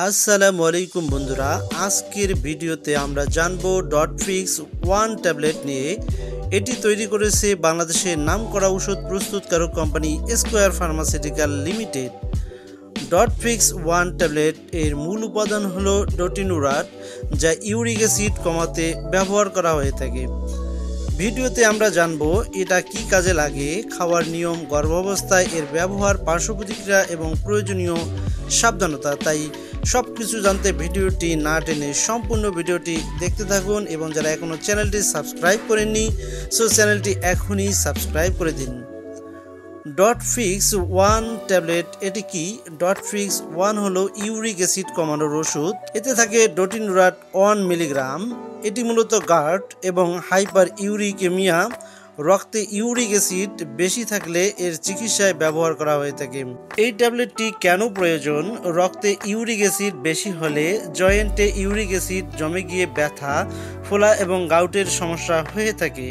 আসসালামু আলাইকুম বন্ধুরা, আজকের ভিডিওতে আমরা জানবো ডটফিক্স ওয়ান ট্যাবলেট নিয়ে। এটি তৈরি করেছে বাংলাদেশের নামকরা ওষুধ প্রস্তুতকারক company Square pharmaceutical limited. Dotfix one tablet এর মূল উপাদান হলো ডটিনুরাট, যা ইউরিক অ্যাসিড কমাতে ব্যবহার করা হয়ে থাকে। ভিডিওতে আমরা জানবো এটা কি কাজে লাগে, খাওয়ার নিয়ম, গর্ভাবস্থায় এর ব্যবহার, পার্শ্ব প্রতিক্রিয়া এবং প্রয়োজনীয় সাবধানতা। তাই সব কিছু জানতে ভিডিওটি না টেনে সম্পূর্ণ ভিডিওটি দেখতে থাকুন, এবং যারা এখনও চ্যানেলটি সাবস্ক্রাইব করেননি চ্যানেলটি এখনই সাবস্ক্রাইব করে দিন। ডটফিক্স ওয়ান ট্যাবলেট এটি কি? ডটফিক্স ওয়ান হলো ইউরিক অ্যাসিড কমানোর ওষুধ। এতে থাকে ডটিনুরাট 1 মিলিগ্রাম। এটি মূলত গার্ড এবং হাইপার ইউরিকেমিয়া, রক্তে ইউরিক অ্যাসিড বেশি থাকলে এর চিকিৎসায় ব্যবহার করা হয়ে থাকে। এই ট্যাবলেটটি কেন প্রয়োজন? রক্তে ইউরিক অ্যাসিড বেশি হলে জয়েন্টে ইউরিক অ্যাসিড জমে গিয়ে ব্যথা, ফোলা এবং গাউটের সমস্যা হয়ে থাকে।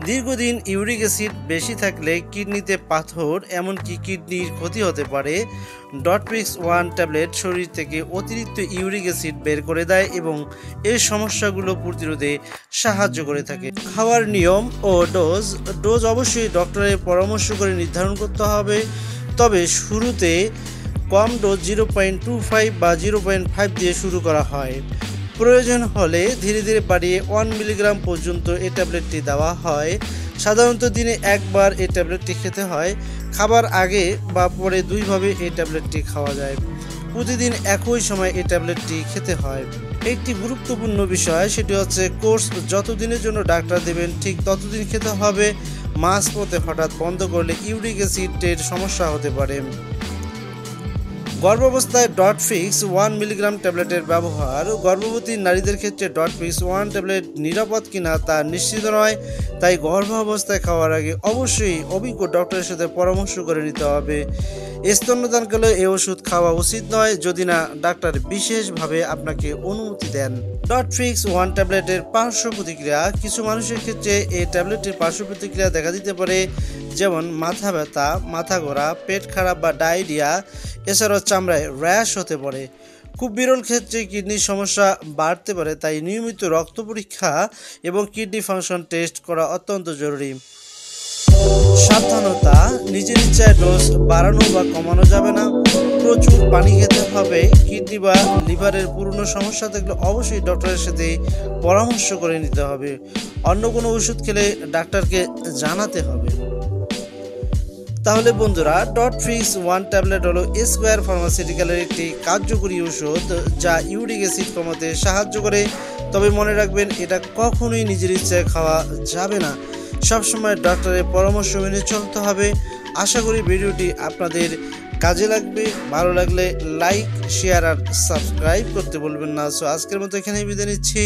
দীর্ঘদিন ইউরিক অ্যাসিড বেশি থাকলে কিডনিতে পাথর, এমনকি কিডনির ক্ষতি হতে পারে। ডটফিক্স ওয়ান ট্যাবলেট শরীর থেকে অতিরিক্ত ইউরিক অ্যাসিড বের করে দেয় এবং এই সমস্যাগুলো প্রতিরোধে সাহায্য করে থাকে। খাওয়ার নিয়ম ও ডোজ অবশ্যই ডক্টরের পরামর্শ করে নির্ধারণ করতে হবে। তবে শুরুতে কম ডোজ 0.25 বা 0.5 দিয়ে শুরু করা হয়। প্রয়োজন হলে ধীরে ধীরে বাড়িয়ে 1 মিলিগ্রাম পর্যন্ত এই ট্যাবলেটটি দেওয়া হয়। সাধারণত দিনে একবার এই ট্যাবলেটটি খেতে হয়। খাবার আগে বা পরে দুইভাবে এই ট্যাবলেটটি খাওয়া যায়। প্রতিদিন একই সময় এই ট্যাবলেটটি খেতে হয়। একটি গুরুত্বপূর্ণ বিষয়, সেটি হচ্ছে কোর্স যতদিনের জন্য ডাক্তার দেবেন ঠিক ততদিন খেতে হবে। মাঝপথে হঠাৎ বন্ধ করলে ইউরিক অ্যাসিডের সমস্যা হতে পারে। গর্ভাবস্থায় ডটফিক্স 1 মিলিগ্রাম ট্যাবলেটের ব্যবহার। গর্ভবতী নারীদের ক্ষেত্রে ডটফিক্স 1 ট্যাবলেট নিরাপদ কিনা তা নিশ্চিত নয়, তাই গর্ভাবস্থায় খাওয়ার আগে অবশ্যই অভিজ্ঞ ডক্টরের সাথে পরামর্শ করে নিতে হবে। স্তন্যদানকালে এই ওষুধ খাওয়া উচিত নয় যদি না ডাক্তার বিশেষভাবে আপনাকে অনুমতি দেন। ডটফিক্স ওয়ান ট্যাবলেটের পার্শ্ব প্রতিক্রিয়া। কিছু মানুষের ক্ষেত্রে এই ট্যাবলেটের পার্শ্ব প্রতিক্রিয়া দেখা দিতে পারে, যেমন মাথা ব্যথা, মাথা ঘোরা, পেট খারাপ বা ডায়রিয়া। এছাড়াও চামড়ায় র্যাশ হতে পারে। খুব বিরল ক্ষেত্রে কিডনির সমস্যা বাড়তে পারে, তাই নিয়মিত রক্ত পরীক্ষা এবং কিডনি ফাংশন টেস্ট করা অত্যন্ত জরুরি। সাবধানতা, নিজের ইচ্ছায় ডোজ বাড়ানো বা কমানো যাবে না। প্রচুর পানি খেতে হবে। কিডনি বা লিভারের পুরনো সমস্যা থাকলে অবশ্যই ডক্টরের সাথে পরামর্শ করে নিতে হবে। অন্য কোনো ওষুধ খেলে ডাক্তারকে জানাতে হবে। তাহলে বন্ধুরা, ডটফিক্স ওয়ান ট্যাবলেট হলো স্কয়ার ফার্মাসিউটিক্যালের একটি কার্যকরী ওষুধ যা ইউরিক অ্যাসিড কমাতে সাহায্য করে। তবে মনে রাখবেন, এটা কখনোই নিজের ইচ্ছায় খাওয়া যাবে না। সবসময় ডক্টরের পরামর্শ মেনে চলতে হবে। আশা করি ভিডিওটি আপনাদের কাজে লাগবে। ভালো লাগলে লাইক, শেয়ার আর সাবস্ক্রাইব করতে বলবেন না। আজকের মতো এখানেই বিদায় নিচ্ছি।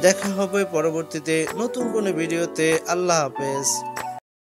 দেখা হবে পরবর্তীতে নতুন কোনো ভিডিওতে। আল্লাহ হাফেজ।